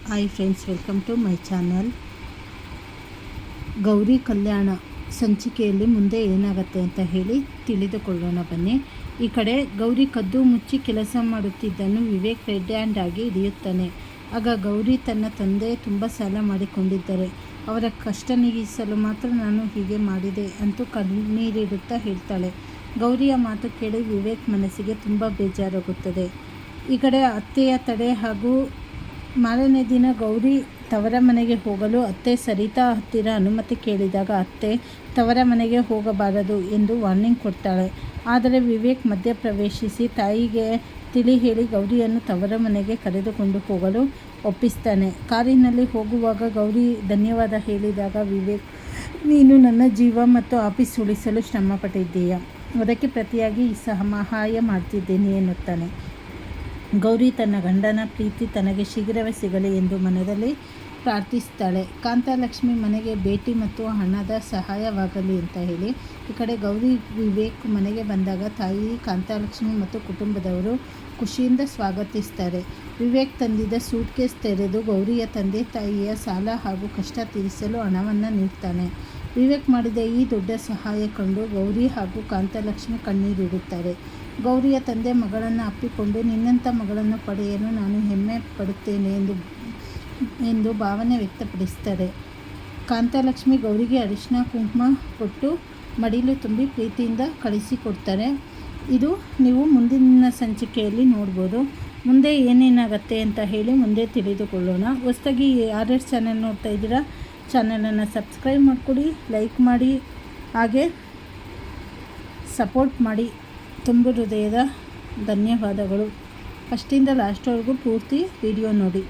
Hi friends, welcome to my channel. Gowri Kalyana ಸಂಚಿಕೆಯಲ್ಲಿ ಮುಂದೆ ಏನಾಗುತ್ತೆ ಅಂತ ಹೇಳಿ ತಿಳಿದುಕೊಳ್ಳೋಣ ಬನ್ನಿ. ಈ ಕಡೆ ಗೌರಿ ಕದ್ದು ಮುಚ್ಚಿ ಕೆಲಸ ಮಾಡುತ್ತಿದ್ದನ್ನು ವಿವೇಕ್ ರೆಡ್ ಹ್ಯಾಂಡ್ ಆಗಿ ಹಿಡಿಯುತ್ತಾನೆ. ಆಗ ಗೌರಿ ತನ್ನ ತಂದೆ ತುಂಬ ಸಾಲ ಮಾಡಿಕೊಂಡಿದ್ದರೆ ಅವರ ಕಷ್ಟ ನೀಗಿಸಲು ಮಾತ್ರ ನಾನು ಹೀಗೆ ಮಾಡಿದೆ ಅಂತೂ ಕಣ್ಣೀರಿಡುತ್ತಾ ಹೇಳ್ತಾಳೆ. ಗೌರಿಯ ಮಾತು ಕೇಳಿ ವಿವೇಕ್ ಮನಸ್ಸಿಗೆ ತುಂಬ ಬೇಜಾರಾಗುತ್ತದೆ. ಈ ಕಡೆ ಅತ್ತೆಯ ತಡೆ ಹಾಗೂ ಮಾರನೇ ದಿನ ಗೌರಿ ತವರ ಮನೆಗೆ ಹೋಗಲು ಅತ್ತೆ ಸರಿತಾ ಹತ್ತಿರ ಅನುಮತಿ ಕೇಳಿದಾಗ ಅತ್ತೆ ತವರ ಮನೆಗೆ ಹೋಗಬಾರದು ಎಂದು ವಾರ್ನಿಂಗ್ ಕೊಡ್ತಾಳೆ. ಆದರೆ ವಿವೇಕ್ ಮಧ್ಯ ಪ್ರವೇಶಿಸಿ ತಾಯಿಗೆ ತಿಳಿ ಹೇಳಿ ಗೌರಿಯನ್ನು ತವರ ಮನೆಗೆ ಕರೆದುಕೊಂಡು ಹೋಗಲು ಒಪ್ಪಿಸ್ತಾನೆ. ಕಾರಿನಲ್ಲಿ ಹೋಗುವಾಗ ಗೌರಿ ಧನ್ಯವಾದ ಹೇಳಿದಾಗ ವಿವೇಕ್, ನೀನು ನನ್ನ ಜೀವ ಮತ್ತು ಆಫೀಸ್ ಉಳಿಸಲು ಶ್ರಮಪಟ್ಟಿದ್ದೀಯ, ಅದಕ್ಕೆ ಪ್ರತಿಯಾಗಿ ಈ ಸಹಾಯ ಮಾಡ್ತಿದ್ದೀನಿ ಎನ್ನುತ್ತಾನೆ. ಗೌರಿ ತನ್ನ ಗಂಡನ ಪ್ರೀತಿ ತನಗೆ ಶೀಘ್ರವೇ ಸಿಗಲಿ ಎಂದು ಮನದಲ್ಲಿ ಪ್ರಾರ್ಥಿಸ್ತಾಳೆ. ಕಾಂತಲಕ್ಷ್ಮಿ ಮನೆಗೆ ಭೇಟಿ ಮತ್ತು ಹಣದ ಸಹಾಯವಾಗಲಿ ಅಂತ ಹೇಳಿ ಈ ಕಡೆ ಗೌರಿ ವಿವೇಕ್ ಮನೆಗೆ ಬಂದಾಗ ತಾಯಿ ಕಾಂತಲಕ್ಷ್ಮಿ ಮತ್ತು ಕುಟುಂಬದವರು ಖುಷಿಯಿಂದ ಸ್ವಾಗತಿಸ್ತಾರೆ. ವಿವೇಕ್ ತಂದಿದ್ದ ಸೂಟ್ಕೇಸ್ ತೆರೆದು ಗೌರಿಯ ತಂದೆ ತಾಯಿಯ ಸಾಲ ಹಾಗೂ ಕಷ್ಟ ತೀರಿಸಲು ಹಣವನ್ನು ನೀಡ್ತಾನೆ. ವಿವೇಕ್ ಮಾಡಿದ ಈ ದೊಡ್ಡ ಸಹಾಯ ಕಂಡು ಗೌರಿ ಹಾಗೂ ಕಾಂತಲಕ್ಷ್ಮಿ ಕಣ್ಣೀರಿಡುತ್ತಾರೆ. ಗೌರಿಯ ತಂದೆ ಮಗಳನ್ನು ಅಪ್ಪಿಕೊಂಡು ನಿನ್ನಂಥ ಮಗಳನ್ನು ಪಡೆಯಲು ನಾನು ಹೆಮ್ಮೆ ಪಡುತ್ತೇನೆ ಎಂದು ಭಾವನೆ ವ್ಯಕ್ತಪಡಿಸ್ತಾರೆ. ಕಾಂತಲಕ್ಷ್ಮಿ ಗೌರಿಗೆ ಅರಿಶಿನ ಕುಂಕುಮ ಕೊಟ್ಟು ಮಡಿಲು ತುಂಬಿ ಪ್ರೀತಿಯಿಂದ ಕಳಿಸಿಕೊಡ್ತಾರೆ. ಇದು ನೀವು ಮುಂದಿನ ಸಂಚಿಕೆಯಲ್ಲಿ ನೋಡ್ಬೋದು. ಮುಂದೆ ಏನೇನಾಗತ್ತೆ ಅಂತ ಹೇಳಿ ಮುಂದೆ ತಿಳಿದುಕೊಳ್ಳೋಣ. ಹೊಸದಾಗಿ ಯಾರ್ಯಾರು ಚಾನಲ್ ನೋಡ್ತಾ ಇದ್ದೀರಾ ಚಾನಲನ್ನು ಸಬ್ಸ್ಕ್ರೈಬ್ ಮಾಡಿಕೊಡಿ, ಲೈಕ್ ಮಾಡಿ, ಹಾಗೆ ಸಪೋರ್ಟ್ ಮಾಡಿ. ತುಂಬ ಹೃದಯದ ಧನ್ಯವಾದಗಳು. ಫಸ್ಟಿಂದ ಲಾಸ್ಟ್ವರೆಗೂ ಪೂರ್ತಿ ವಿಡಿಯೋ ನೋಡಿ.